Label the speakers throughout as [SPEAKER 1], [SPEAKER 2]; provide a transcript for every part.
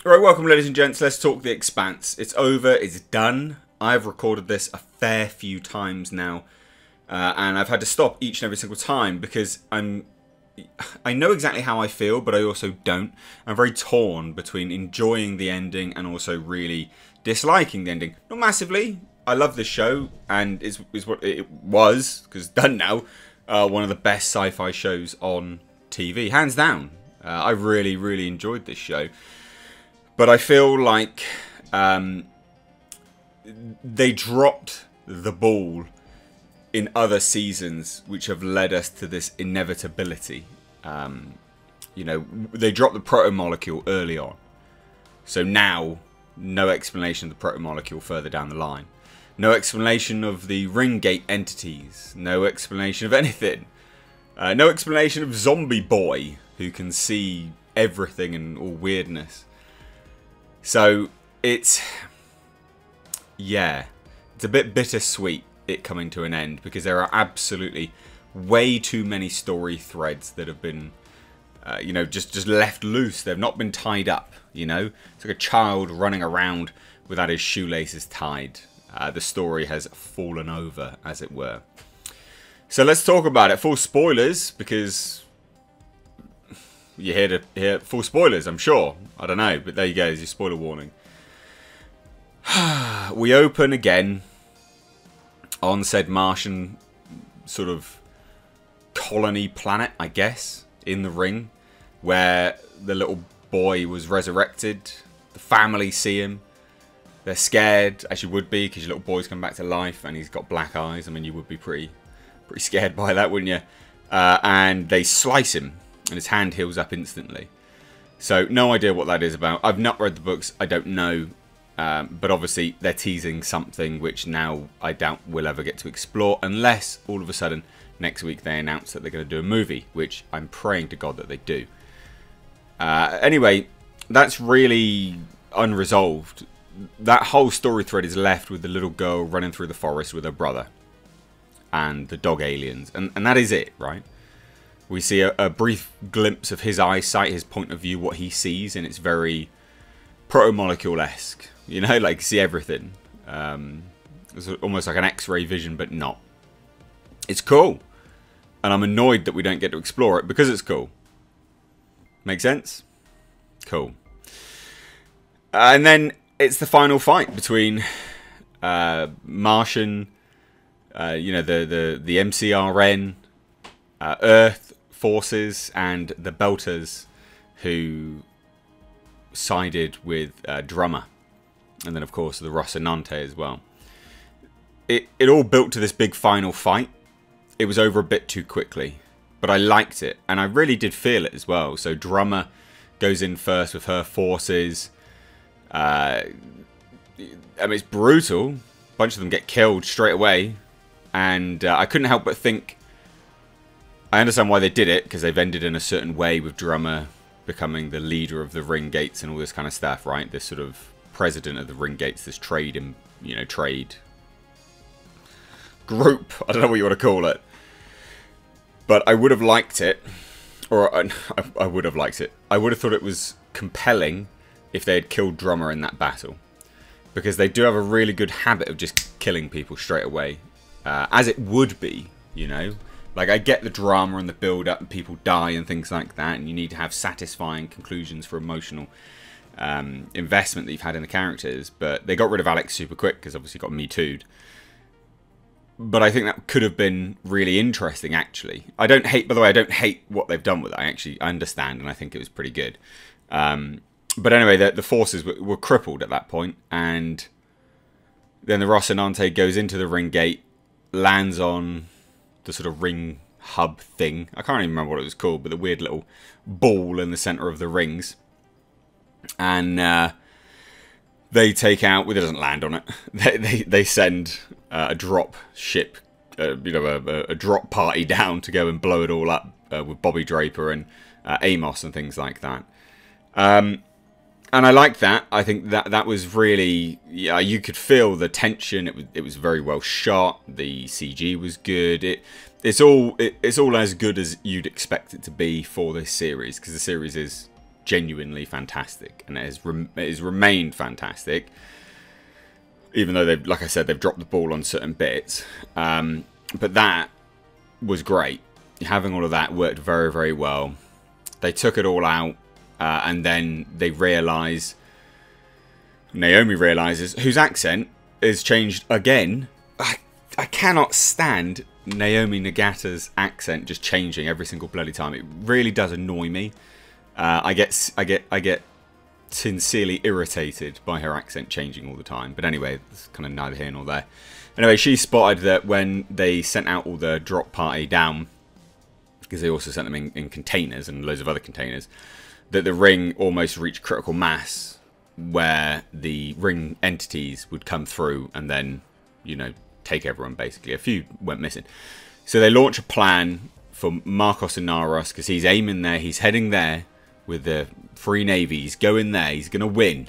[SPEAKER 1] Alright, welcome ladies and gents, let's talk The Expanse. It's over, it's done. I've recorded this a fair few times now, and I've had to stop each and every single time because I know exactly how I feel, but I also don't. I'm very torn between enjoying the ending and also really disliking the ending. Not massively. I love this show, and is what it was, because it's done now, one of the best sci-fi shows on TV, hands down. I really, really enjoyed this show. But I feel like they dropped the ball in other seasons, which have led us to this inevitability. You know, they dropped the proto-molecule early on. So now, no explanation of the proto-molecule further down the line. No explanation of the ring gate entities. No explanation of anything. No explanation of Zombie Boy, who can see everything and all weirdness. So, it's a bit bittersweet, it coming to an end, because there are absolutely way too many story threads that have been, you know, just left loose. They've not been tied up, you know. It's like a child running around without his shoelaces tied. The story has fallen over, as it were. So let's talk about it. Full spoilers, because you're here to hear full spoilers, I'm sure. I don't know, but there you go, there's your spoiler warning. We open again on said Martian sort of colony planet, I guess, in the ring, where the little boy was resurrected. The family see him. They're scared, as you would be, because your little boy's come back to life and he's got black eyes. I mean, you would be pretty scared by that, wouldn't you? And they slice him, and his hand heals up instantly. So, no idea what that is about. I've not read the books, I don't know. But obviously, they're teasing something which now I doubt we'll ever get to explore, unless all of a sudden next week they announce that they're going to do a movie, which I'm praying to God that they do. Anyway, that's really unresolved. That whole story thread is left with the little girl running through the forest with her brother and the dog aliens, and that is it, right? We see a brief glimpse of his eyesight, his point of view, what he sees, and it's very proto-molecule-esque. You know, like, you see everything. It's almost like an X-ray vision, but not. It's cool. And I'm annoyed that we don't get to explore it because it's cool. Make sense? Cool. And then it's the final fight between Martian, you know, the MCRN, Earth forces, and the Belters, who sided with Drummer. And then, of course, the Rocinante as well. It all built to this big final fight. It was over a bit too quickly. But I liked it. And I really did feel it as well. So Drummer goes in first with her forces. I mean, it's brutal. A bunch of them get killed straight away. And I couldn't help but think, I understand why they did it, because they've ended in a certain way with Drummer becoming the leader of the ring gates and all this kind of stuff, right? This sort of president of the ring gates, this trade group. I don't know what you want to call it. But I would have liked it, or I would have liked it. I would have thought it was compelling if they had killed Drummer in that battle, because they do have a really good habit of just killing people straight away, as it would be, you know. Like, I get the drama and the build-up and people die and things like that, and you need to have satisfying conclusions for emotional investment that you've had in the characters, but they got rid of Alex super quick because obviously got Me Too'd. But I think that could have been really interesting, actually. I don't hate, by the way, I don't hate what they've done with it. I understand, and I think it was pretty good. But anyway, the forces were crippled at that point, and then the Rocinante goes into the ring gate, lands on the sort of ring hub thing. I can't even remember what it was called, but the weird little ball in the center of the rings. And they take out, well, it doesn't land on it. They send a drop ship, you know, a drop party down to go and blow it all up with Bobby Draper and Amos and things like that. And I like that. I think that was really, yeah, you could feel the tension. It was very well shot. The CG was good. It's all as good as you'd expect it to be for this series, because the series is genuinely fantastic, and it has remained fantastic. Even though they've, like I said, they've dropped the ball on certain bits, but that was great. Having all of that worked very, very well. They took it all out, and then they realise, Naomi realises, whose accent is changed again. I cannot stand Naomi Nagata's accent just changing every single bloody time. It really does annoy me. I get sincerely irritated by her accent changing all the time. But anyway, it's kind of neither here nor there. Anyway, she spotted that when they sent out all the drop party down, because they also sent them in containers and loads of other containers, that the ring almost reached critical mass, where the ring entities would come through and then, you know, take everyone basically. A few went missing. So they launch a plan for Marcos and Naros, because he's aiming there, he's heading there with the free navy, he's going there, he's going to win.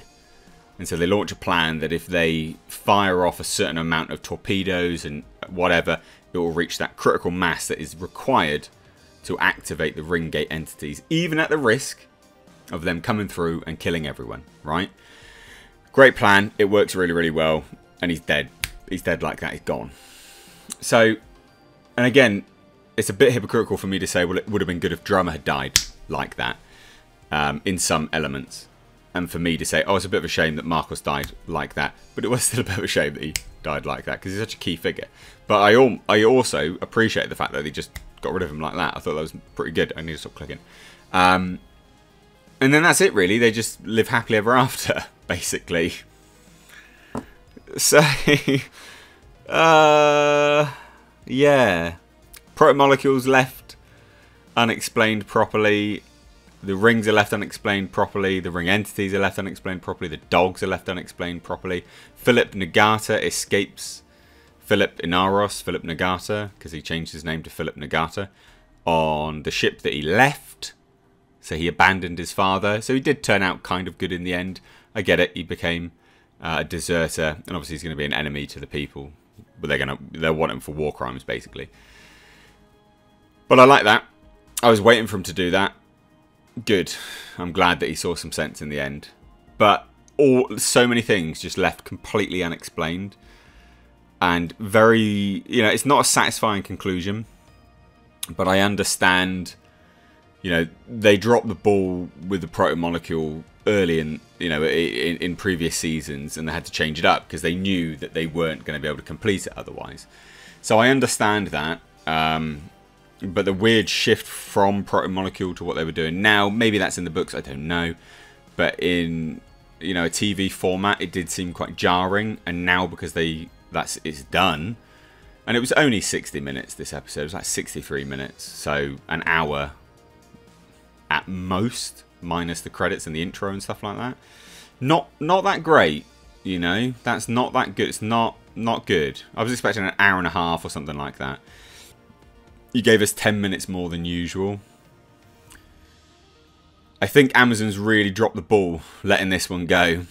[SPEAKER 1] And so they launch a plan that if they fire off a certain amount of torpedoes and whatever, it will reach that critical mass that is required to activate the ring gate entities, even at the risk of them coming through and killing everyone, right? Great plan, it works really, really well, and he's dead. He's dead like that, he's gone. So, and again, it's a bit hypocritical for me to say, well, it would have been good if Drummer had died like that, in some elements. And for me to say, oh, it's a bit of a shame that Marcos died like that. But it was still a bit of a shame that he died like that, because he's such a key figure. But I also appreciate the fact that they just got rid of him like that. I thought that was pretty good. I need to stop clicking. And then that's it, really. They just live happily ever after, basically. So, yeah. Proto-molecules left unexplained properly. The rings are left unexplained properly. The ring entities are left unexplained properly. The dogs are left unexplained properly. Philip Nagata escapes. Philip Nagata, because he changed his name to Philip Nagata, on the ship that he left. So he abandoned his father. So he did turn out kind of good in the end. I get it. He became a deserter, and obviously he's going to be an enemy to the people. But they'll want him for war crimes, basically. But I like that. I was waiting for him to do that. Good. I'm glad that he saw some sense in the end. But so many things just left completely unexplained. And very, you know, it's not a satisfying conclusion. But I understand, you know, they dropped the ball with the proto-molecule early in previous seasons, and they had to change it up because they knew that they weren't going to be able to complete it otherwise. So I understand that. But the weird shift from proto-molecule to what they were doing now, maybe that's in the books, I don't know. But in, you know, a TV format, it did seem quite jarring. And now, because it's done, and it was only 60 minutes, this episode. It was like 63 minutes, so an hour at most, minus the credits and the intro and stuff like that. Not that great, you know. That's not that good. It's not good. I was expecting an hour and a half or something like that. You gave us 10 minutes more than usual. I think Amazon's really dropped the ball letting this one go.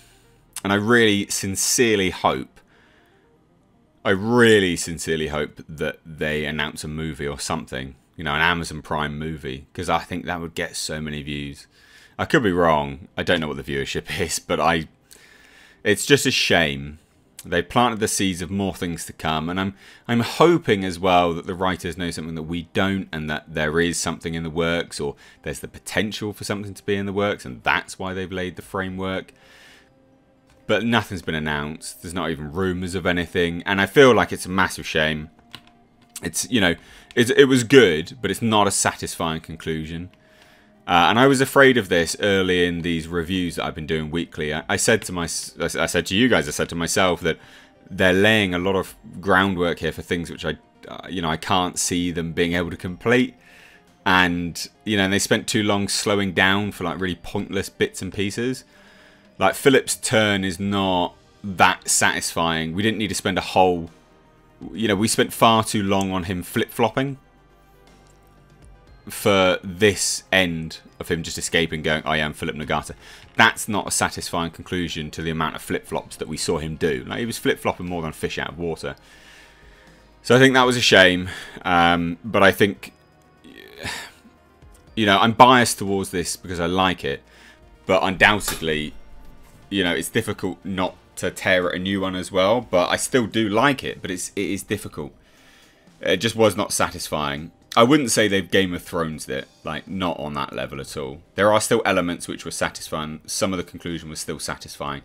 [SPEAKER 1] And I really sincerely hope that they announce a movie or something. You know, an Amazon Prime movie. Because I think that would get so many views. I could be wrong. I don't know what the viewership is. But it's just a shame. They planted the seeds of more things to come, and I'm hoping as well that the writers know something that we don't, and that there is something in the works, or there's the potential for something to be in the works, and that's why they've laid the framework. But nothing's been announced. There's not even rumours of anything, and I feel like it's a massive shame. It's, you know, it was good, but it's not a satisfying conclusion. And I was afraid of this early in these reviews that I've been doing weekly. I said to you guys, I said to myself that they're laying a lot of groundwork here for things which I can't see them being able to complete. And, you know, they spent too long slowing down for like really pointless bits and pieces. Like Philip's turn is not that satisfying. We didn't need to spend a whole, you know, we spent far too long on him flip-flopping for this end of him just escaping, going, I am Philip Nagata. That's not a satisfying conclusion to the amount of flip-flops that we saw him do. Like, he was flip-flopping more than fish out of water. So I think that was a shame. But I think, you know, I'm biased towards this because I like it. but undoubtedly, you know, it's difficult not to tear at a new one as well. But I still do like it, but it is difficult. It just was not satisfying. I wouldn't say they've Game of Thrones it, like, not on that level at all. There are still elements which were satisfying. Some of the conclusion was still satisfying.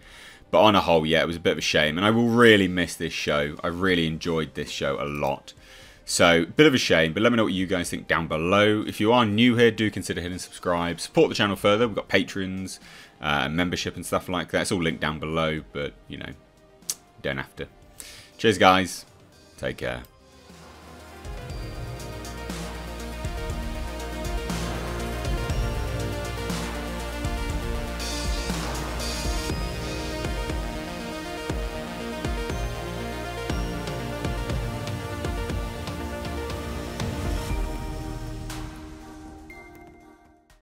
[SPEAKER 1] But on a whole, yeah, it was a bit of a shame. And I will really miss this show. I really enjoyed this show a lot. So, a bit of a shame, but let me know what you guys think down below. If you are new here, do consider hitting subscribe. Support the channel further. We've got patrons, membership and stuff like that. It's all linked down below, but, you know, you don't have to. Cheers, guys. Take care.